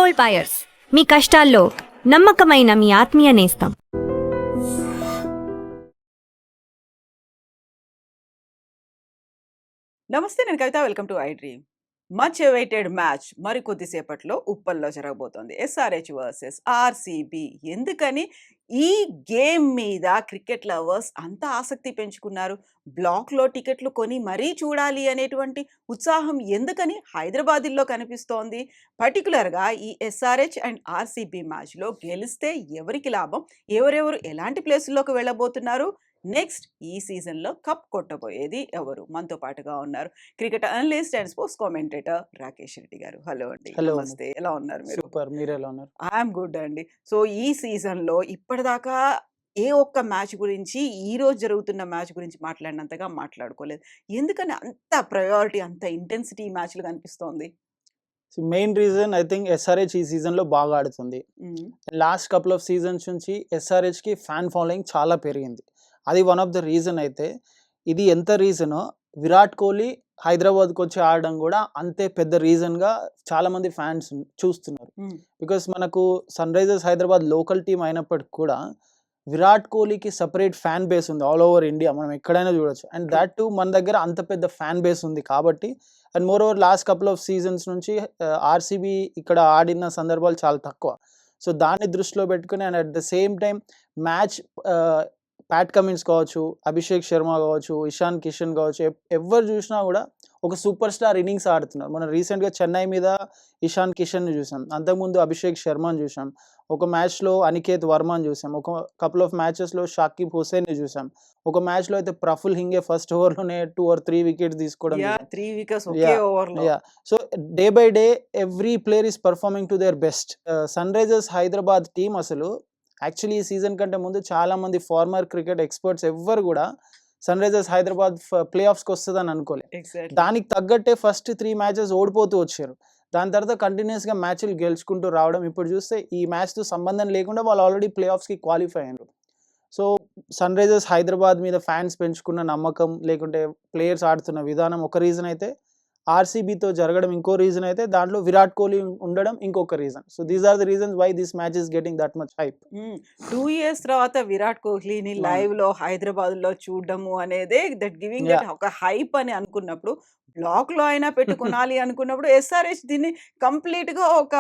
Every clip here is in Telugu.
గోల్డ్ బయర్స్, మీ కష్టాల్లో నమ్మకమైన మీ ఆత్మీయ నేస్తం. నమస్తే, నేను Kavitha. Welcome to I Dream. Much awaited match మరి కొద్దిసేపట్లో ఉప్పల్లో జరగబోతోంది. SRH versus RCB. ఎందుకని ఈ గేమ్ మీద క్రికెట్ లవర్స్ అంత ఆసక్తి పెంచుకున్నారు? బ్లాక్లో టికెట్లు కొని మరీ చూడాలి అనేటువంటి ఉత్సాహం ఎందుకని హైదరాబాద్లో కనిపిస్తోంది? పర్టికులర్గా ఈ ఎస్ఆర్హెచ్ అండ్ ఆర్సీబీ మ్యాచ్లో గెలిస్తే ఎవరికి లాభం? ఎవరెవరు ఎలాంటి ప్లేసుల్లోకి వెళ్ళబోతున్నారు? నెక్స్ట్ ఈ సీజన్లో కప్ కొట్టబోయేది ఎవరు? మనతో పాటుగా ఉన్నారు cricket analyst and sports commentator Rakesh Reddy గారు. హలో అండి. హలో. నమస్తే. ఎలా ఉన్నారు మీరు? సూపర్, మీరు ఎలా ఉన్నారు? ఐఎమ్ గుడ్ అండి. సో ఈ సీజన్లో ఇప్పటిదాకా ఏ ఒక్క మ్యాచ్ గురించి, ఈ రోజు జరుగుతున్న మ్యాచ్ గురించి మాట్లాడినంతగా మాట్లాడుకోలేదు. ఎందుకని అంత ప్రయారిటీ, అంత ఇంటెన్సిటీ ఈ మ్యాచ్లు కనిపిస్తోంది? Main reason I think SRH ఈ సీజన్లో బాగా ఆడుతుంది. లాస్ట్ కపుల్ ఆఫ్ సీజన్స్ నుంచి ఎస్ఆర్హెచ్కి ఫ్యాన్ ఫాలోయింగ్ చాలా పెరిగింది. అది వన్ ఆఫ్ ద రీజన్. అయితే ఇది ఎంత రీజనో విరాట్ కోహ్లీ హైదరాబాద్కి వచ్చి ఆడడం కూడా అంతే పెద్ద రీజన్గా చాలామంది ఫ్యాన్స్ చూస్తున్నారు. బికాస్ మనకు Sunrisers Hyderabad local team అయినప్పటికి కూడా విరాట్ కోహ్లీకి సపరేట్ ఫ్యాన్ బేస్ ఉంది ఆల్ ఓవర్ ఇండియా. మనం ఎక్కడైనా చూడొచ్చు. అండ్ దాట్ టు మన దగ్గర అంత పెద్ద ఫ్యాన్ బేస్ ఉంది కాబట్టి. And more over last couple of seasons నుంచి ఆర్సీబీ ఇక్కడ ఆడిన సందర్భాలు చాలా తక్కువ. సో దాన్ని దృష్టిలో పెట్టుకుని and at the same time match Pat Cummins కావచ్చు, అభిషేక్ శర్మ కావచ్చు, ఇషాన్ కిషన్ కావచ్చు, ఎవరు చూసినా కూడా ఒక సూపర్ స్టార్ ఇన్నింగ్స్ ఆడుతున్నారు. మనం రీసెంట్గా చెన్నై మీద ఇషాన్ కిషన్ని చూసాం, అంతకుముందు అభిషేక్ శర్మని చూసాం, ఒక మ్యాచ్లో అనికేత్ వర్మని చూసాం, ఒక కపుల్ ఆఫ్ మ్యాచెస్లో షాకిబ్ హుసేన్ని చూసాం, ఒక మ్యాచ్లో అయితే ప్రఫుల్ హింగే ఫస్ట్ ఓవర్లోనే 2 or 3 వికెట్స్ తీసుకోవడం. So day by day every player is performing to their best. Sunrisers Hyderabad team అసలు యాక్చువల్లీ ఈ సీజన్ కంటే ముందు చాలామంది ఫార్మర్ క్రికెట్ ఎక్స్పర్ట్స్ ఎవ్వరు కూడా సన్ రైజర్స్ హైదరాబాద్ ప్లే ఆఫ్స్కి వస్తుందని అనుకోలేదు. దానికి తగ్గట్టే ఫస్ట్ 3 మ్యాచెస్ ఓడిపోతూ వచ్చారు. దాని తర్వాత కంటిన్యూస్గా మ్యాచ్లు గెలుచుకుంటూ రావడం. ఇప్పుడు చూస్తే ఈ మ్యాచ్తో సంబంధం లేకుండా వాళ్ళు ఆల్రెడీ ప్లే ఆఫ్స్కి క్వాలిఫై అయ్యారు. సో సన్ రైజర్స్ హైదరాబాద్ మీద ఫ్యాన్స్ పెంచుకున్న నమ్మకం, లేకుంటే ప్లేయర్స్ ఆడుతున్న విధానం ఒక రీజన్ అయితే, ఆర్సీబీతో జరగడం ఇంకో రీజన్ అయితే, దాంట్లో విరాట్ కోహ్లీ ఉండడం ఇంకొక reason. So these are the reasons why this match is getting that much hype. 2 years తర్వాత విరాట్ కోహ్లీని లైవ్ లో హైదరాబాద్ లో చూడడము అనేదే దట్ గివింగ్ దట్ ఒక హైప్ అని అనుకున్నప్పుడు, బ్లాక్ లో అయినా పెట్టుకునాలి అనుకున్నప్పుడు ఎస్ఆర్హెచ్ దీన్ని కంప్లీట్ గా ఒక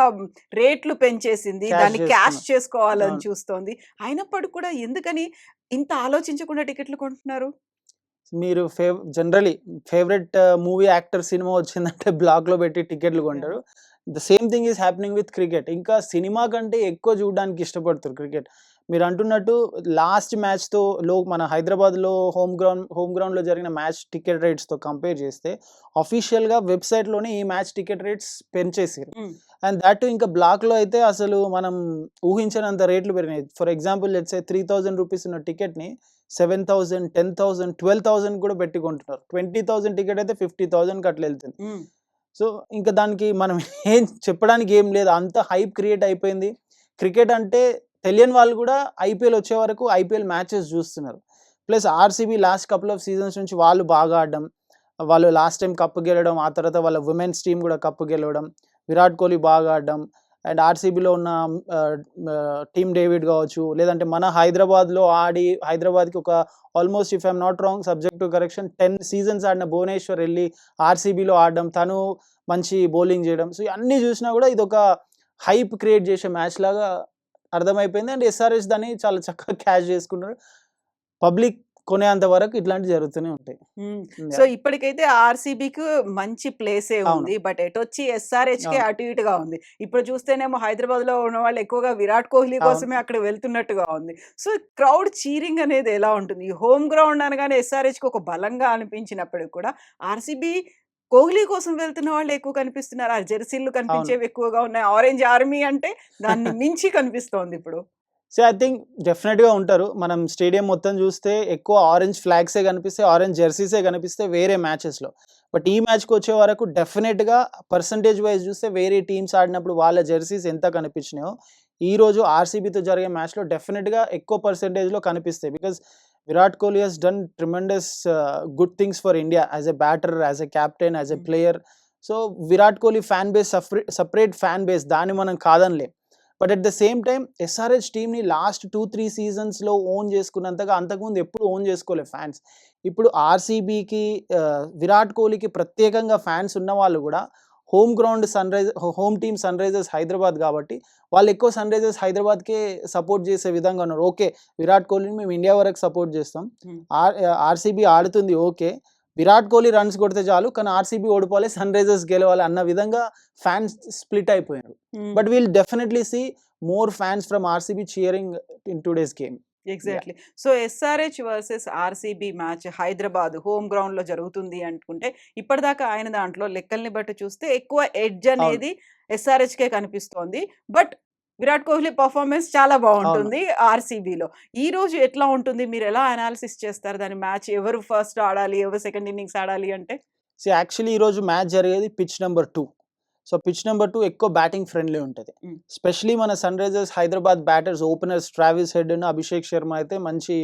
రేట్లు పెంచేసింది, దాన్ని క్యాష్ చేసుకోవాలని చూస్తోంది. అయినప్పటికీ కూడా ఎందుకని ఇంత ఆలోచించకుండా టికెట్లు కొంటున్నారు? మీరు generally favourite movie actor cinema వచ్చిందంటే బ్లాక్లో పెట్టి టికెట్లు కొంటారు. The same thing is happening with cricket. ఇంకా సినిమా కంటే ఎక్కువ చూడడానికి ఇష్టపడతారు క్రికెట్. మీరు అంటున్నట్టు లాస్ట్ మ్యాచ్తో మన హైదరాబాద్లో హోమ్ గ్రౌండ్లో జరిగిన మ్యాచ్ టికెట్ రేట్స్తో కంపేర్ చేస్తే అఫీషియల్గా వెబ్సైట్లోనే ఈ మ్యాచ్ టికెట్ రేట్స్ పెంచేసారు. అండ్ దాట్ ఇంకా బ్లాక్లో అయితే అసలు మనం ఊహించినంత రేట్లు పెరిగినాయి. For example let's say 3,000 rupees ఉన్న టికెట్ని 7,000, 10,000, 12,000 కూడా పెట్టుకుంటున్నారు. 20,000 టికెట్ అయితే 50,000కి అట్లా వెళ్తుంది. సో ఇంకా దానికి మనం ఏం చెప్పడానికి ఏం లేదు, అంత హైప్ క్రియేట్ అయిపోయింది. క్రికెట్ అంటే తెలియని వాళ్ళు కూడా ఐపీఎల్ వచ్చే వరకు ఐపీఎల్ మ్యాచెస్ చూస్తున్నారు. Plus RCB last couple of seasons నుంచి వాళ్ళు బాగా ఆడడం, వాళ్ళు లాస్ట్ టైం కప్పు గెలవడం, ఆ తర్వాత వాళ్ళ ఉమెన్స్ టీం కూడా కప్పు గెలవడం, విరాట్ కోహ్లీ బాగా ఆడడం, అండ్ ఆర్సీబీలో ఉన్న టీమ్ డేవిడ్ కావచ్చు, లేదంటే మన హైదరాబాద్లో ఆడి హైదరాబాద్కి ఒక almost if I'm not wrong subject to correction 10 seasons ఆడిన భువనేశ్వర్ వెళ్ళి ఆర్సీబీలో ఆడడం, తను మంచి బౌలింగ్ చేయడం. సో అన్నీ చూసినా కూడా ఇది ఒక హైప్ క్రియేట్ చేసే మ్యాచ్ లాగా అర్థమైపోయింది. అండ్ ఎస్ఆర్హెచ్ దాన్ని చాలా చక్కగా క్యాచ్ చేసుకున్నారు. పబ్లిక్ కొనేంత వరకు ఇట్లాంటివి జరుగుతూనే ఉంటాయి. సో ఇప్పటికైతే ఆర్సీబీకి మంచి ప్లేసే ఉంది, బట్ ఎటొచ్చి ఎస్ఆర్హెచ్ కి అటు ఇటుగా ఉంది. ఇప్పుడు చూస్తేనేమో హైదరాబాద్ లో ఉన్న వాళ్ళు ఎక్కువగా విరాట్ కోహ్లీ కోసమే అక్కడ వెళ్తున్నట్టుగా ఉంది. సో క్రౌడ్ చీరింగ్ అనేది ఎలా ఉంటుంది? హోమ్ గ్రౌండ్ అనగానే ఎస్ఆర్హెచ్ కి ఒక బలంగా అనిపించినప్పటికి కూడా ఆర్సీబీ కోహ్లీ కోసం వెళ్తున్న వాళ్ళు ఎక్కువ కనిపిస్తున్నారు. ఆ జెర్సీలు కనిపించేవి ఎక్కువగా ఉన్నాయి. ఆరెంజ్ ఆర్మీ అంటే దాన్ని మించి కనిపిస్తోంది ఇప్పుడు. సో ఐ థింక్ డెఫినెట్గా ఉంటారు. మనం స్టేడియం మొత్తం చూస్తే ఎక్కువ ఆరెంజ్ ఫ్లాగ్సే కనిపిస్తాయి, ఆరెంజ్ జెర్సీసే కనిపిస్తాయి వేరే మ్యాచెస్లో. బట్ ఈ మ్యాచ్కి వచ్చే వరకు డెఫినెట్గా పర్సంటేజ్ వైజ్ చూస్తే వేరే టీమ్స్ ఆడినప్పుడు వాళ్ళ జెర్సీస్ ఎంత కనిపించినాయో ఈరోజు ఆర్సీబీతో జరిగే మ్యాచ్లో డెఫినెట్గా ఎక్కువ పర్సంటేజ్లో కనిపిస్తాయి. Because Virat Kohli he's done tremendous good things for India as a batter, as a captain, as a player. So Virat Kohli fan base separate fan base, దాన్ని మనం కాదనిలేం. But at the same time SRH టీమ్ని లాస్ట్ 2-3 సీజన్స్లో ఓన్ చేసుకున్నంతగా అంతకుముందు ఎప్పుడు ఓన్ చేసుకోలేదు ఫ్యాన్స్. ఇప్పుడు ఆర్సీబీకి విరాట్ కోహ్లీకి ప్రత్యేకంగా ఫ్యాన్స్ ఉన్న వాళ్ళు కూడా home ground home team Sunrisers Hyderabad కాబట్టి వాళ్ళు ఎక్కువ సన్ రైజర్స్ హైదరాబాద్కే సపోర్ట్ చేసే విధంగా ఉన్నారు. ఓకే, విరాట్ కోహ్లీని మేము ఇండియా వరకు సపోర్ట్ చేస్తాం, ఆర్సీబీ ఆడుతుంది ఓకే, విరాట్ కోహ్లీ రన్స్ కొడితే చాలు, కానీ ఆర్సీబీ ఓడిపోవాలి, సన్ రైజర్స్ గెలవాలి అన్న విధంగా ఫ్యాన్స్ స్ప్లిట్ అయిపోయారు. But we'll definitely see more fans from RCB cheering in today's game. Exactly. So SRH versus RCB match Hyderabad home ground లో జరుగుతుంది అనుకుంటే ఇప్పటిదాకా ఆయన దాంట్లో లెక్కల్ని బట్టి చూస్తే ఎక్కువ ఎడ్జ్ అనేది ఎస్ఆర్హెచ్ కే కనిపిస్తోంది. బట్ విరాట్ కోహ్లీ పర్ఫార్మెన్స్ చాలా బాగుంటుంది ఆర్సీబీలో. ఈ రోజు ఎట్లా ఉంటుంది, మీరు ఎలా అనాలిసిస్ చేస్తారు దాని మ్యాచ్? ఎవరు ఫస్ట్ ఆడాలి, ఎవరు సెకండ్ ఇన్నింగ్స్ ఆడాలి అంటే? సో యాక్చువల్లీ ఈరోజు మ్యాచ్ జరిగేది pitch number 2. So pitch number 2 ఎక్కువ బ్యాటింగ్ ఫ్రెండ్లీ ఉంటుంది. స్పెషలీ మన Sunrisers Hyderabad batters openers Travis Head and Abhishek Sharma అయితే మంచి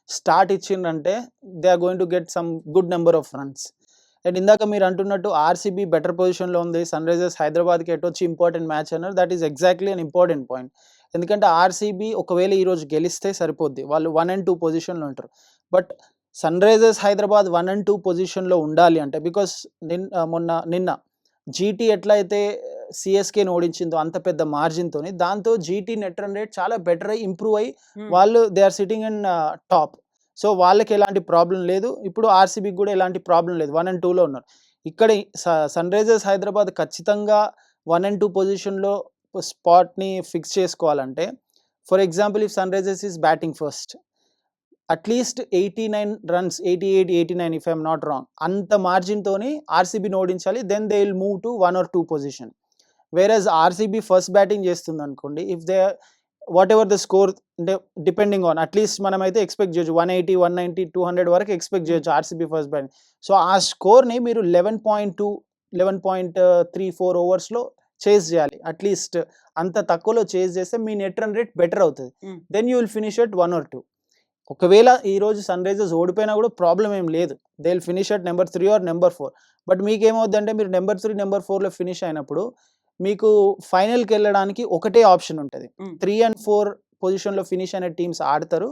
స్టార్ట్ ఇచ్చిందంటే they are going to get some good number of runs. And ఇందాక మీరు అంటున్నట్టు ఆర్సీబీ బెటర్ పొజిషన్లో ఉంది, సన్ రైజర్స్ హైదరాబాద్కి ఎటొచ్చి ఇంపార్టెంట్ మ్యాచ్ అన్నారు. That is exactly an important point. ఎందుకంటే ఆర్సీబీ ఒకవేళ ఈరోజు గెలిస్తే సరిపోద్ది, వాళ్ళు 1 and 2 పొజిషన్లో ఉంటారు. But Sunrisers Hyderabad 1 and 2 పొజిషన్లో ఉండాలి అంటే, బికాస్ నిన్న జీటీ ఎట్లయితే సిఎస్కేని ఓడించిందో అంత పెద్ద మార్జిన్తో, దాంతో జీటీ నెట్ రన్ రేట్ చాలా బెటర్ అయ్యి ఇంప్రూవ్ అయ్యి వాళ్ళు they are sitting in top. So వాళ్ళకి ఎలాంటి ప్రాబ్లం లేదు, ఇప్పుడు ఆర్సీబీకి కూడా ఎలాంటి ప్రాబ్లం లేదు, 1 and 2లో ఉన్నారు. ఇక్కడ సన్ రైజర్స్ హైదరాబాద్ ఖచ్చితంగా 1 and 2 పొజిషన్లో స్పాట్ని ఫిక్స్ చేసుకోవాలంటే, for example if sun Risers is batting first, at least 89 runs, 88, 89 if I'm not wrong, అంత మార్జిన్తోని ఆర్సీబీని ఓడించాలి. Then they will move to 1 or 2 position. వేరస్ RCB first batting చేస్తుంది అనుకోండి, if they what ever the score అంటే డిపెండింగ్ ఆన్, అట్లీస్ట్ మనమైతే ఎక్స్పెక్ట్ చేయొచ్చు 180, 190, 200 వరకు ఎక్స్పెక్ట్ చేయొచ్చు ఆర్సీబీ ఫస్ట్ బ్యాటింగ్. సో ఆ స్కోర్ని మీరు 11.2, 11.34 ఓవర్స్లో చేజ్ చేయాలి. అట్లీస్ట్ అంత తక్కువలో చేజ్ చేస్తే మీ నెట్ రన్ రేట్ బెటర్ అవుతుంది. Then you will finish at 1 or 2. ఒకవేళ ఈరోజు సన్ రైజర్స్ ఓడిపోయినా కూడా ప్రాబ్లం ఏం లేదు, they will finish at number 3 or number 4. But మీకేమవుద్దంటే మీరు నెంబర్ 3, నెంబర్ 4లో ఫినిష్ అయినప్పుడు మీకు ఫైనల్కి వెళ్ళడానికి ఒకటే ఆప్షన్ ఉంటుంది. 3 and 4 పొజిషన్లో ఫినిష్ అయిన టీమ్స్ ఆడతారు,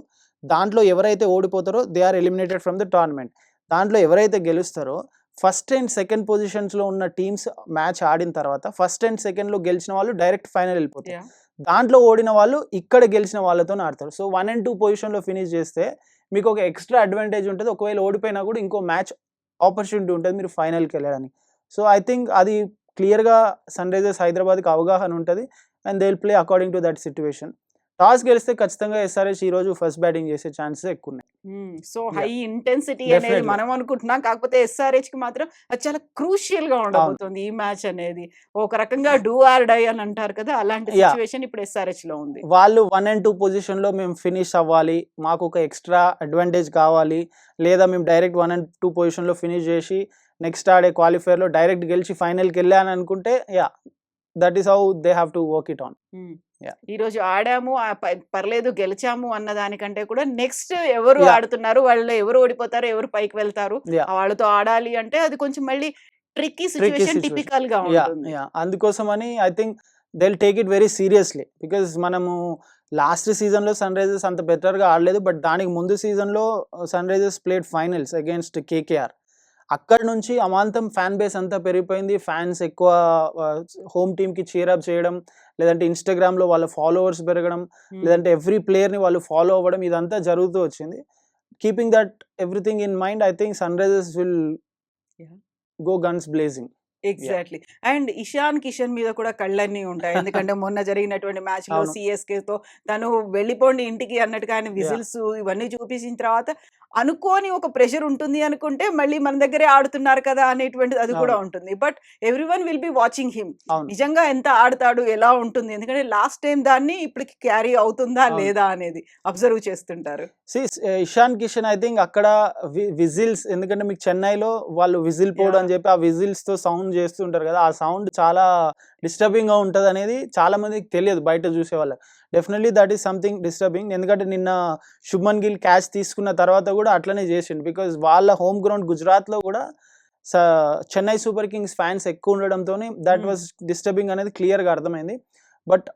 దాంట్లో ఎవరైతే ఓడిపోతారో they are eliminated from the tournament. దాంట్లో ఎవరైతే గెలుస్తారో ఫస్ట్ అండ్ సెకండ్ పొజిషన్స్లో ఉన్న టీమ్స్ మ్యాచ్ ఆడిన తర్వాత ఫస్ట్ అండ్ సెకండ్లో గెలిచిన వాళ్ళు డైరెక్ట్ ఫైనల్ వెళ్ళిపోతారు. దాంట్లో ఓడిన వాళ్ళు ఇక్కడ గెలిచిన వాళ్ళతో ఆడతారు. సో 1 and 2 పొజిషన్లో ఫినిష్ చేస్తే మీకు ఒక ఎక్స్ట్రా అడ్వాంటేజ్ ఉంటుంది. ఒకవేళ ఓడిపోయినా కూడా ఇంకో మ్యాచ్ ఆపర్చునిటీ ఉంటుంది మీరు ఫైనల్కి వెళ్ళడానికి. సో ఐ థింక్ అది క్లియర్గా సన్ రైజర్స్ హైదరాబాద్కి అవగాహన ఉంటుంది and they will play according to that situation. Toss గెలిస్తే ఖచ్చితంగా ఎస్ఆర్హెచ్ ఈ రోజు ఫస్ట్ బ్యాటింగ్ చేసే ఛాన్సెస్ ఎక్కువ ఉన్నాయి. సో హై ఇంటెన్సిటీ అనేది మనం అనుకుంటున్నాం, కాకపోతే ఎస్ఆర్హెచ్ కి మాత్రం అది చాలా క్రూషియల్ గా ఉండబోతుంది ఈ మ్యాచ్ అనేది. ఒక రకంగా డూ ఆర్ డై అని అంటారు కదా, అలాంటి సిచ్యువేషన్ ఇప్పుడు ఎస్ఆర్హెచ్ లో ఉంది. వాళ్ళు 1 and 2 పొజిషన్ లో మేము ఫినిష్ అవ్వాలి, మాకు ఒక ఎక్స్ట్రా అడ్వాంటేజ్ కావాలి, లేదా మేము డైరెక్ట్ 1 and 2 పొజిషన్ లో ఫినిష్ చేసి నెక్స్ట్ ఆడే క్వాలిఫైర్ లో డైరెక్ట్ గెలిచి ఫైనల్కి వెళ్ళాను అనుకుంటే that is how they have to work it on. ఈ రోజు ఆడాము పర్లేదు గెలిచాము అన్న దానికంటే కూడా నెక్స్ట్ ఎవరు ఆడుతున్నారు, వాళ్ళు ఎవరు ఓడిపోతారు, ఎవరు పైకి వెళ్తారు, వాళ్ళతో ఆడాలి అంటే అది కొంచెం మళ్ళీ ట్రిక్కీ సిచ్యువేషన్ టిపికల్ గా ఉంటుంది. అందుకోసమని I think they will take it very seriously. Because మనము లాస్ట్ సీజన్ లో సన్ రైజర్స్ అంత బెటర్ గా ఆడలేదు, బట్ దానికి ముందు సీజన్ లో Sunrisers played finals against KKR. అక్కడ నుంచి అమాంతం ఫ్యాన్ బేస్ అంతా పెరిగిపోయింది, ఫ్యాన్స్ ఎక్కువ హోమ్ టీమ్కి చీరప్ చేయడం, లేదంటే ఇన్స్టాగ్రామ్లో వాళ్ళ ఫాలోవర్స్ పెరగడం, లేదంటే ఎవ్రీ ప్లేయర్ని వాళ్ళు ఫాలో అవ్వడం, ఇదంతా జరుగుతూ వచ్చింది. Keeping that everything in mind, I think Sunrisers will go guns blazing. Exactly. And Ishan Kishan మీద కూడా కళ్ళన్నీ ఉంటాయి, ఎందుకంటే మొన్న జరిగినటువంటి మ్యాచ్ లో సిఎస్కేతో తను వెళ్ళిపోండి ఇంటికి అన్నట్టుగా ఆయన విజిల్స్ ఇవన్నీ చూపించిన తర్వాత అనుకోని ఒక ప్రెషర్ ఉంటుంది అనుకుంటే మళ్ళీ మన దగ్గరే ఆడుతున్నారు కదా అనేటువంటిది అది కూడా ఉంటుంది. But everyone will be watching him, నిజంగా ఎంత ఆడతాడు ఎలా ఉంటుంది, ఎందుకంటే లాస్ట్ టైం దాన్ని ఇప్పటికి క్యారీ అవుతుందా లేదా అనేది అబ్జర్వ్ చేస్తుంటారు. ఇషాన్ కిషన్ ఐ థింక్ అక్కడ విజిల్స్, ఎందుకంటే మీకు చెన్నైలో వాళ్ళు విజిల్ పోడ్ అని చెప్పి ఆ విజిల్స్ తో సౌండ్ చేస్తుంటారు కదా, ఆ సౌండ్ చాలా డిస్టర్బింగ్ గా ఉంటది అనేది చాలా మందికి తెలియదు బయట చూసే వాళ్ళకి. Definitely that is something disturbing. ఎందుకంటే నిన్న శుభ్మన్ గిల్ క్యాచ్ తీసుకున్న తర్వాత కూడా అట్లనే చేసిండు, బికాజ్ వాళ్ళ హోమ్ గ్రౌండ్ గుజరాత్ లో కూడా చెన్నై సూపర్ కింగ్స్ ఫ్యాన్స్ ఎక్కువ ఉండడంతో దట్ వాజ్ డిస్టర్బింగ్ అనేది క్లియర్గా అర్థమైంది. But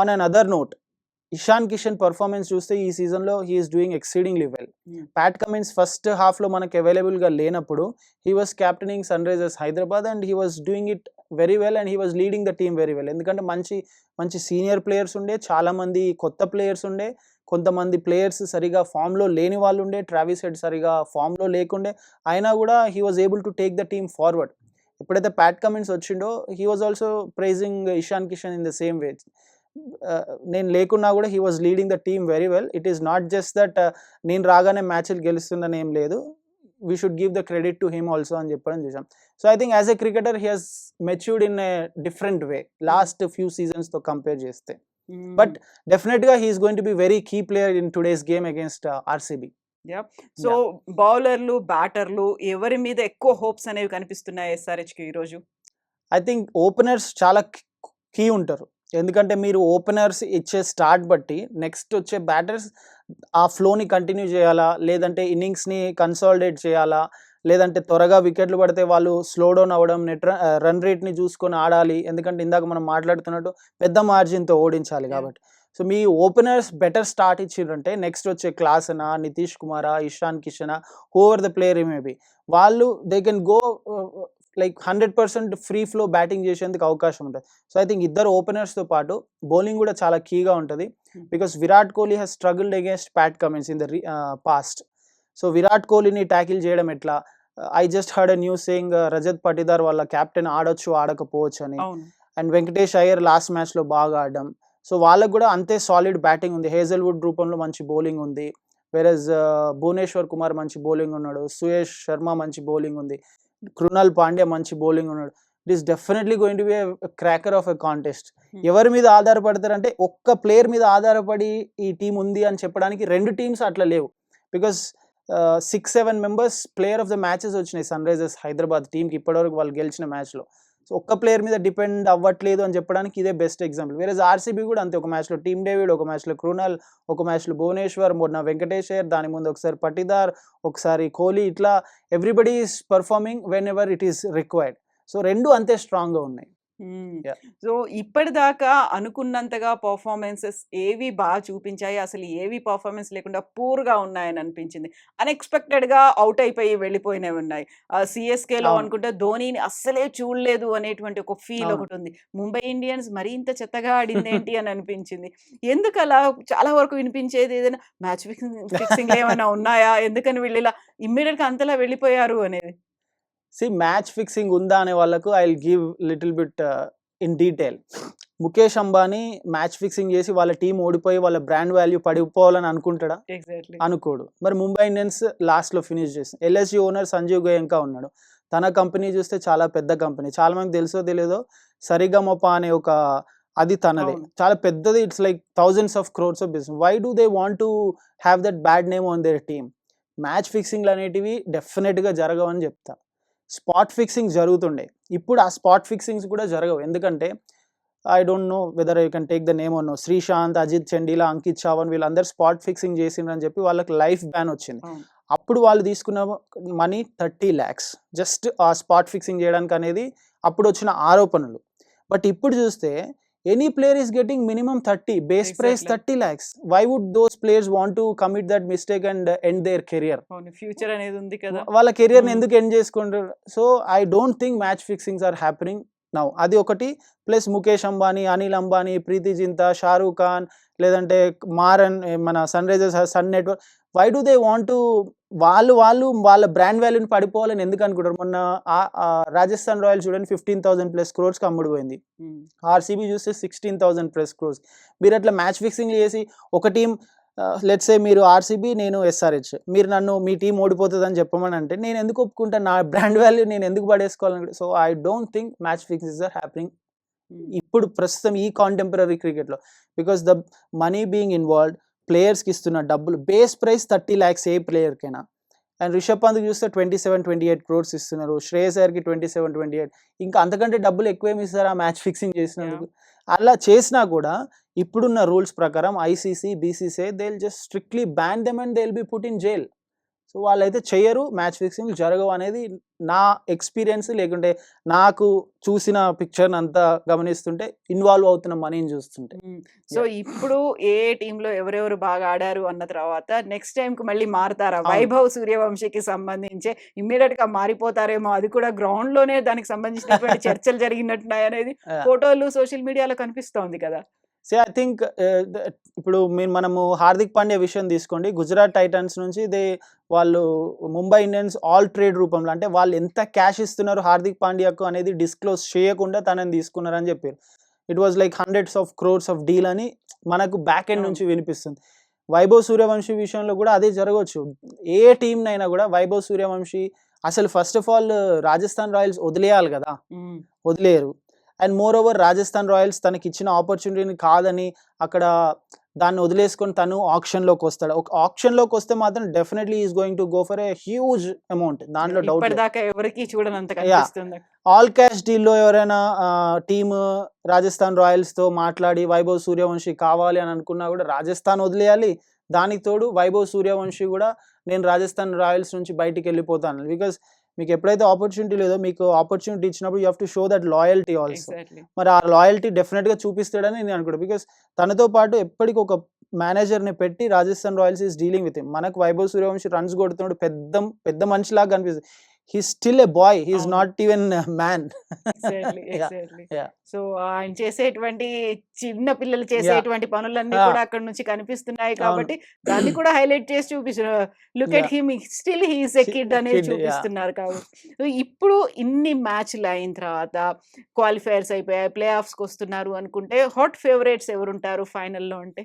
on another note, Ishan Kishan performance చూస్తే ఈ సీజన్లో he is doing exceedingly well. Pat Cummins first హాఫ్లో మనకు అవైలబుల్గా లేనప్పుడు he was captaining Sunrisers Hyderabad and he was doing it very well and he was leading the team very well. ఎందుకంటే మంచి మంచి సీనియర్ ప్లేయర్స్ ఉండే, చాలామంది కొత్త ప్లేయర్స్ ఉండే, కొంతమంది ప్లేయర్స్ సరిగా ఫామ్లో లేని వాళ్ళు ఉండే, ట్రావిస్ హెడ్ సరిగా ఫామ్లో లేకుండే, అయినా కూడా he was able to take the team forward. ఎప్పుడైతే ప్యాట్ కమిన్స్ వచ్చిండో he was also praising Ishan Kishan in the same way. నేను లేకున్నా కూడా he was leading the team very well. It is not just that నేను రాగానే మ్యాచ్లు గెలుస్తుందని ఏం లేదు, we should give the credit to him also అని చెప్పడం చూసాం. So I think as a cricketer he has matured in a different way last few సీజన్స్తో కంపేర్ చేస్తే. బట్ డెఫినెట్గా he is going to be very key player in today's game against RCB. So బౌలర్లు, బ్యాటర్లు ఎవరి మీద ఎక్కువ హోప్స్ అనేవి కనిపిస్తున్నాయి ఎస్ఆర్హెచ్కి ఈరోజు? ఐ థింక్ ఓపెనర్స్ చాలా కీ ఉంటారు. ఎందుకంటే మీరు ఓపెనర్స్ ఇచ్చే స్టార్ట్ బట్టి నెక్స్ట్ వచ్చే బ్యాటర్స్ ఆ ఫ్లోని కంటిన్యూ చేయాలా, లేదంటే ఇన్నింగ్స్ని కన్సాలిడేట్ చేయాలా, లేదంటే త్వరగా వికెట్లు పడితే వాళ్ళు స్లో డౌన్ అవ్వడం, రన్ రేట్ని చూసుకొని ఆడాలి. ఎందుకంటే ఇందాక మనం మాట్లాడుతున్నట్టు పెద్ద మార్జిన్తో ఓడించాలి కాబట్టి. సో మీ ఓపెనర్స్ బెటర్ స్టార్ట్ ఇచ్చిండ్రంటే నెక్స్ట్ వచ్చే క్లాసనా, నితీష్ కుమారా, ఇషాన్ కిషనా, హూవర్ ద ప్లేయర్ మేబీ, వాళ్ళు they can go like 100% free flow batting చేసేందుకు అవకాశం ఉంటుంది. సో ఐ థింక్ ఇద్దరు ఓపెనర్స్తో పాటు బౌలింగ్ కూడా చాలా కీగా ఉంటుంది. Because Virat Kohli has struggled against Pat Cummins in the past. So Virat కోహ్లీని ట్యాకిల్ చేయడం ఎట్లా? I just heard a news saying Rajat Patidar వాళ్ళ కెప్టెన్ ఆడొచ్చు ఆడకపోవచ్చు అని, అండ్ వెంకటేష్ అయ్యర్ లాస్ట్ మ్యాచ్లో బాగా ఆడడం. సో వాళ్ళకు కూడా అంతే సాలిడ్ బ్యాటింగ్ ఉంది. హేజల్వుడ్ రూపంలో మంచి బౌలింగ్ ఉంది, వెరస్ భువనేశ్వర్ కుమార్ మంచి బౌలింగ్ ఉన్నాడు, సుయేష్ శర్మ మంచి బౌలింగ్ ఉంది, కృణాల్ పాండ్యా మంచి బౌలింగ్ ఉన్నాడు. It is definitely going to B cracker of a contest. ఎవరి మీద ఆధారపడతారంటే ఒక్క ప్లేయర్ మీద ఆధారపడి ఈ టీం ఉంది అని చెప్పడానికి రెండు టీమ్స్ అట్లా లేవు. Because 6-7 members player of the matches వచ్చినాయి సన్ రైజర్స్ హైదరాబాద్ టీంకి ఇప్పటివరకు వాళ్ళు గెలిచిన మ్యాచ్లో. సో ఒక్క ప్లేయర్ మీద డిపెండ్ అవ్వట్లేదు అని చెప్పడానికి ఇదే బెస్ట్ ఎగ్జాంపుల్. వేరే ఆర్సీబీ కూడా అంతే, ఒక మ్యాచ్లో టీమ్ డేవిడ్, ఒక మ్యాచ్లో కృణాల్, ఒక మ్యాచ్లో భువనేశ్వర్, మొన్న వెంకటేష్ అయ్యర్, దాని ముందు ఒకసారి పటిదార్, ఒకసారి కోహ్లీ, ఇట్లా everybody is performing when ever it is required. So రెండు అంతే స్ట్రాంగ్గా ఉన్నాయి. సో ఇప్పటిదాకా అనుకున్నంతగా పర్ఫార్మెన్సెస్ ఏవి బాగా చూపించాయి, అసలు ఏవి పర్ఫార్మెన్స్ లేకుండా పూర్గా ఉన్నాయని అనిపించింది? అన్ఎక్స్పెక్టెడ్గా అవుట్ అయిపోయి వెళ్ళిపోయినవి ఉన్నాయి. సిఎస్కేలో అనుకుంటే ధోనీని అస్సలే చూడలేదు అనేటువంటి ఒక ఫీల్ ఒకటి ఉంది. ముంబై ఇండియన్స్ మరింత చెత్తగా ఆడింది ఏంటి అని అనిపించింది. ఎందుకు అలా? చాలా వరకు వినిపించేది ఏదైనా మ్యాచ్ ఫిక్సింగ్ ఏమైనా ఉన్నాయా, ఎందుకని వీళ్ళు ఇలా ఇమ్మీడియట్గా అంతలా వెళ్ళిపోయారు అనేది. మ్యాచ్ ఫిక్సింగ్ ఉందా అనే వాళ్ళకు I will give little bit in detail. Mukesh Ambani match fixing చేసి వాళ్ళ టీం ఓడిపోయి వాళ్ళ బ్రాండ్ వాల్యూ పడిపోవాలని అనుకుంటాడా? అనుకోడు. మరి ముంబై ఇండియన్స్ లాస్ట్లో ఫినిష్ చేసింది. ఎల్ఎస్జీ ఓనర్ సంజీవ్ గోయంకా ఉన్నాడు. తన కంపెనీ చూస్తే చాలా పెద్ద కంపెనీ, చాలా మంది తెలుసో తెలియదో సరిగమప అనే ఒక అది తనదే, చాలా పెద్దది. It's like thousands of crores of business. Why do they want to have that bad name on their team? Match ఫిక్సింగ్లు అనేటివి డెఫినెట్గా జరగవని చెప్తా. స్పాట్ ఫిక్సింగ్ జరుగుతుండే, ఇప్పుడు ఆ స్పాట్ ఫిక్సింగ్స్ కూడా జరగవు. ఎందుకంటే I don't know whether you can take the name or no, Sreesanth, Ajit Chandila, Ankit Chavan వీళ్ళందరూ స్పాట్ ఫిక్సింగ్ చేసిండ్రని చెప్పి వాళ్ళకి లైఫ్ బ్యాన్ వచ్చింది. అప్పుడు వాళ్ళు తీసుకున్న మనీ 30 lakhs జస్ట్ ఆ స్పాట్ ఫిక్సింగ్ చేయడానికి అనేది అప్పుడు వచ్చిన ఆరోపణలు. బట్ ఇప్పుడు చూస్తే any player is getting minimum 30, base price 30 lakhs. Why would those players want to commit that mistake and end their career? Future అనేది ఉంది కదా, వాళ్ళ కెరియర్ని ఎందుకు ఎండ్ చేసుకుంటారు? So I don't think match fixings are happening now. అది ఒకటి. ప్లస్ ముఖేష్ అంబానీ, అనిల్ అంబానీ, ప్రీతి జింతా, షారూక్ ఖాన్, లేదంటే మారన్, మన Sunrisers, Sun Network, why do they want to వాళ్ళు వాళ్ళ బ్రాండ్ వాల్యూని పడిపోవాలని ఎందుకు అనుకుంటారు? మొన్న రాజస్థాన్ రాయల్స్ చూడండి 15,000+ crores అమ్ముడుపోయింది. ఆర్సీబీ చూస్తే 16,000+ crores. మీరు అట్లా మ్యాచ్ ఫిక్సింగ్ చేసి ఒక టీం లెట్స్ సే మీరు ఆర్సీబీ, నేను ఎస్ఆర్హెచ్, మీరు నన్ను మీ టీం ఓడిపోతుందని చెప్పమని అంటే నేను ఎందుకు ఒప్పుకుంటాను? నా బ్రాండ్ వాల్యూ నేను ఎందుకు పడేసుకోవాలని? So I don't think match fixings are happening ఇప్పుడు ప్రస్తుతం ఈ కాంటెంపరీ క్రికెట్లో. Because the money being involved, ప్లేయర్స్కి ఇస్తున్న డబ్బులు, బేస్ ప్రైస్ 30 lakhs ఏ ప్లేయర్కైనా. అండ్ రిషబ్ పంత్ చూస్తే 27-28 crores ఇస్తున్నారు, శ్రేయస్ అయ్యర్కి 27-28, ఇంకా అంతకంటే డబ్బులు ఎక్కువేమి ఇస్తారు ఆ మ్యాచ్ ఫిక్సింగ్ చేసినందుకు? అలా చేసినా కూడా ఇప్పుడున్న రూల్స్ ప్రకారం ICC, BCCI they will just strictly ban them and they will be put in jail. So వాళ్ళైతే చెయ్యరు, మ్యాచ్ ఫిక్సింగ్ జరగవు అనేది నా ఎక్స్పీరియన్స్ లేకుంటే నాకు చూసిన పిక్చర్ అంతా గమనిస్తుంటే ఇన్వాల్వ్ అవుతున్న మనీని చూస్తుంటే. సో ఇప్పుడు ఏ టీంలో ఎవరెవరు బాగా ఆడారు అన్న తర్వాత నెక్స్ట్ టైం కి మళ్ళీ మారుతారా? వైభవ్ సూర్యవంశీకి సంబంధించి ఇమ్మీడియట్ గా మారిపోతారేమో, అది కూడా గ్రౌండ్ లోనే దానికి సంబంధించినటువంటి చర్చలు జరిగినట్టున్నాయి అనేది ఫోటోలు సోషల్ మీడియాలో కనిపిస్తోంది కదా. సో ఐ థింక్ ఇప్పుడు మనము హార్దిక్ పాండ్యా విషయం తీసుకోండి. గుజరాత్ టైటన్స్ నుంచి వాళ్ళు ముంబై ఇండియన్స్ ఆల్ ట్రేడ్ రూపంలో, అంటే వాళ్ళు ఎంత క్యాష్ ఇస్తున్నారు హార్దిక్ పాండ్యాకు అనేది డిస్క్లోజ్ చేయకుండా తనని తీసుకున్నారని చెప్పారు. It was like hundreds of crores of deal అని మనకు బ్యాక్ ఎండ్ నుంచి వినిపిస్తుంది. వైభవ్ సూర్యవంశీ విషయంలో కూడా అదే జరగవచ్చు. ఏ టీంనైనా కూడా వైభవ్ సూర్యవంశీ అసలు first of all Rajasthan Royals వదిలేయాలి కదా, వదిలేయరు. And moreover Rajasthan Royals తనకి ఇచ్చిన ఆపర్చునిటీని కాదని అక్కడ దాన్ని వదిలేసుకొని తను ఆప్షన్లోకి వస్తాడు. ఒక ఆప్షన్లోకి వస్తే మాత్రం definitely is going to go for a huge amount, దాంట్లో డౌట్. ఎవరికి చూడనంత ఆల్ క్యాష్ డీల్లో ఎవరైనా టీమ్ రాజస్థాన్ రాయల్స్తో మాట్లాడి వైభవ్ సూర్యవంశీ కావాలి అని అనుకున్నా కూడా రాజస్థాన్ వదిలేయాలి. దానికి తోడు వైభవ్ సూర్యవంశీ కూడా నేను రాజస్థాన్ రాయల్స్ నుంచి బయటికి వెళ్ళిపోతాను. బికాస్ మీకు ఎప్పుడైతే ఆపర్చునిటీ లేదో, మీకు ఆపర్చునిటీ ఇచ్చినప్పుడు you have to show that loyalty also. మరి ఆ లాయల్టీ డెఫినెట్గా చూపిస్తాడని నేను అనుకుంటాను. బికాస్ తనతో పాటు ఎప్పటికీ ఒక మేనేజర్ని పెట్టి Rajasthan Royals is dealing with him. మనకు వైభవ్ సూర్యవంశీ రన్స్ కొడుతున్నాడు, పెద్ద మనిషిలాగా కనిపిస్తుంది. He's still a boy. He's not even a man. Exactly. So ఆయన చేసేటువంటి చిన్న పిల్లలు చేసేటువంటి పనులన్నీ కూడా అక్కడ నుంచి కనిపిస్తున్నాయి కాబట్టి దాన్ని కూడా హైలైట్ చేసి చూపిస్తున్నారు. Look at him, still he is a kid అనేది చూపిస్తున్నారు. కాబట్టి ఇప్పుడు ఇన్ని మ్యాచ్లు అయిన తర్వాత క్వాలిఫైర్స్ అయిపోయాయి, ప్లే ఆఫ్స్కి వస్తున్నారు అనుకుంటే హాట్ ఫేవరెట్స్ ఎవరుంటారు ఫైనల్లో అంటే?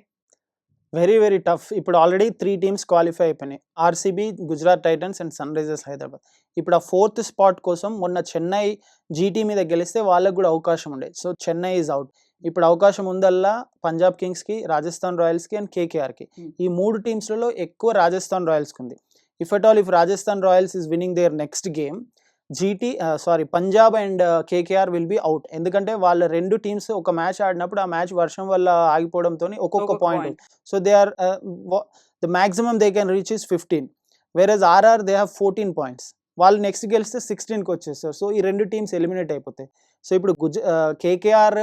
Very very tough. ఇప్పుడు ఆల్రెడీ 3 టీమ్స్ క్వాలిఫై అయిపోయినాయి, RCB, Gujarat Titans and Sunrisers Hyderabad. ఇప్పుడు ఆ 4th స్పాట్ కోసం మొన్న చెన్నై జీటీ మీద గెలిస్తే వాళ్ళకు కూడా అవకాశం ఉండేది. So Chennai is out. ఇప్పుడు అవకాశం ఉందల్లా పంజాబ్ కింగ్స్కి, రాజస్థాన్ రాయల్స్కి అండ్ కేకేఆర్కి. ఈ 3 టీమ్స్లలో ఎక్కువ రాజస్థాన్ రాయల్స్కి ఉంది. If Rajasthan Royals is winning their next game, Punjab and KKR will be out. ఎందుకంటే వాళ్ళ 2 టీమ్స్ ఒక మ్యాచ్ ఆడినప్పుడు ఆ మ్యాచ్ వర్షం వల్ల ఆగిపోవడంతో ఒక్కొక్క point. So they are the maximum they can reach is 15. వేరేజ్ ఆర్ఆర్ దే హ్యావ్ 14 పాయింట్స్. వాళ్ళు నెక్స్ట్ గెలిస్తే 16కి వచ్చేస్తారు. సో ఈ 2 టీమ్స్ ఎలిమినేట్ అయిపోతాయి. సో ఇప్పుడు కేకేఆర్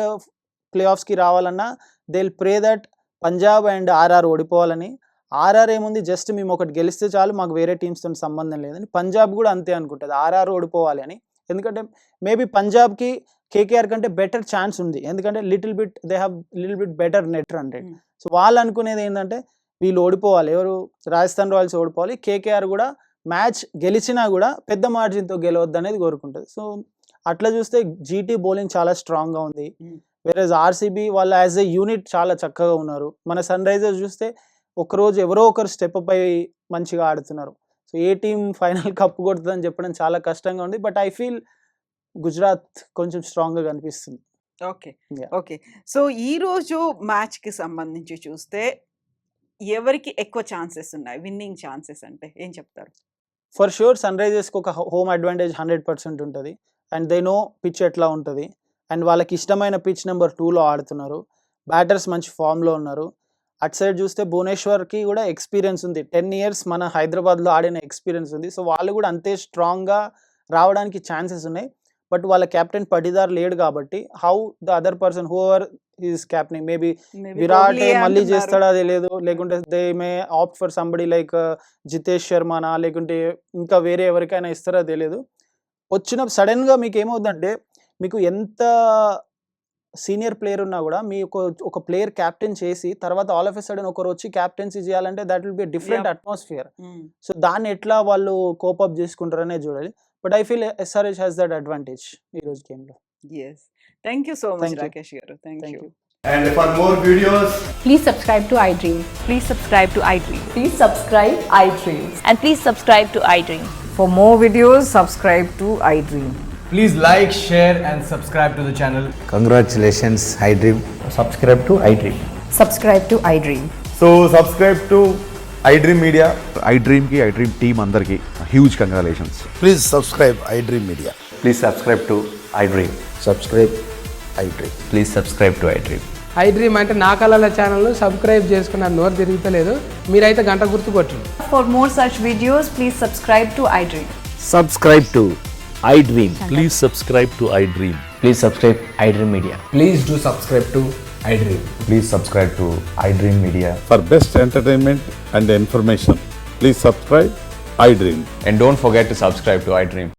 ప్లే ఆఫ్స్కి రావాలన్నా they will pray that Punjab and RR ఓడిపోవాలని. ఆర్ఆర్ ఏముంది, జస్ట్ మేము ఒకటి గెలిస్తే చాలు, మాకు వేరే టీమ్స్తో సంబంధం లేదని. పంజాబ్ కూడా అంతే అనుకుంటుంది, ఆర్ఆర్ ఓడిపోవాలి అని. ఎందుకంటే మేబీ పంజాబ్కి కేకేఆర్ కంటే బెటర్ ఛాన్స్ ఉంది, ఎందుకంటే they have little bit better net run rate. So వాళ్ళు అనుకునేది ఏంటంటే వీళ్ళు ఓడిపోవాలి, ఎవరు రాజస్థాన్ రాయల్స్ ఓడిపోవాలి, కేకేఆర్ కూడా మ్యాచ్ గెలిచినా కూడా పెద్ద మార్జిన్తో గెలవద్దు అనేది కోరుకుంటుంది. సో అట్లా చూస్తే జీటీ బౌలింగ్ చాలా స్ట్రాంగ్గా ఉంది, వేరే ఆర్సీబీ వాళ్ళు యాజ్ ఎ యూనిట్ చాలా చక్కగా ఉన్నారు. మన సన్ రైజర్స్ చూస్తే ఒకరోజు ఎవరో ఒకరు స్టెప్ పై మంచిగా ఆడుతున్నారు. సో ఏ టీం ఫైనల్ కప్పు కొడుతుందని చెప్పడం చాలా కష్టంగా ఉంది. బట్ ఐ ఫీల్ గుజరాత్ కొంచెం స్ట్రాంగ్గా కనిపిస్తుంది. ఓకే. సో ఈరోజు మ్యాచ్కి సంబంధించి చూస్తే ఎవరికి ఎక్కువ ఛాన్సెస్ ఉన్నాయి, విన్నింగ్ ఛాన్సెస్ అంటే ఏం చెప్తారు? ఫర్ షూర్ సన్ రైజర్స్కి ఒక హోమ్ అడ్వాంటేజ్ 100% ఉంటుంది. అండ్ దే నో పిచ్ ఎట్లా ఉంటుంది. అండ్ వాళ్ళకి ఇష్టమైన పిచ్ నెంబర్ 2లో ఆడుతున్నారు. బ్యాటర్స్ మంచి ఫామ్లో ఉన్నారు. అటు సైడ్ చూస్తే భువనేశ్వర్కి కూడా ఎక్స్పీరియన్స్ ఉంది, 10 years మన హైదరాబాద్లో ఆడిన ఎక్స్పీరియన్స్ ఉంది. సో వాళ్ళు కూడా అంతే స్ట్రాంగ్గా రావడానికి ఛాన్సెస్ ఉన్నాయి. బట్ వాళ్ళ కెప్టెన్ పటిదార్ లేడు కాబట్టి how the other person who ever is captaining, maybe Virat మళ్ళీ చేస్తాడా తెలియదు, లేకుంటే they may opt for somebody like Jitesh శర్మనా, లేకుంటే ఇంకా వేరే ఎవరికైనా ఇస్తారా తెలియదు. వచ్చిన సడన్గా మీకు ఏమవుతుందంటే, మీకు ఎంత సీనియర్ ప్లేయర్ ఉన్నా కూడా మీ ఒక ప్లేయర్ క్యాప్టెన్ చేసి తర్వాత ఆల్ ఆఫ్ ఎ సడన్ ఒకరు వచ్చి క్యాప్టెన్సీ చేయాలంటే that will be different atmosphere. So దాన్ని ఎట్లా వాళ్ళు కోపప్ చేసుకుంటారనే చూడాలి. But I feel SRH has that advantage ఈ రోజు గేమ్లో. Thank you so much, Rakesh garu. Thank you. And for more videos, please subscribe to iDream. Please subscribe to iDream. Please subscribe iDream. And please subscribe to iDream. For more videos, subscribe to iDream. please like, share and subscribe to the channel. Congratulations, iDream. Subscribe to iDream. Subscribe to iDream. So subscribe to iDream Media. iDream ki iDream team andarki huge congratulations. Please subscribe iDream Media. Please subscribe to iDream. Subscribe iDream. Please subscribe to iDream. iDream అంటే నా కళల ఛానల్ను సబ్స్క్రైబ్ చేసుకున్న నోరు తిరుగుతలేదు, మీరైతే గంట గుర్తు కొట్టండి. For more such videos, please subscribe to iDream. Subscribe to iDream. Please subscribe to iDream. Please subscribe iDream Media. Please do subscribe to iDream. Please subscribe to iDream Media. For best entertainment and information, please subscribe iDream. And don't forget to subscribe to iDream.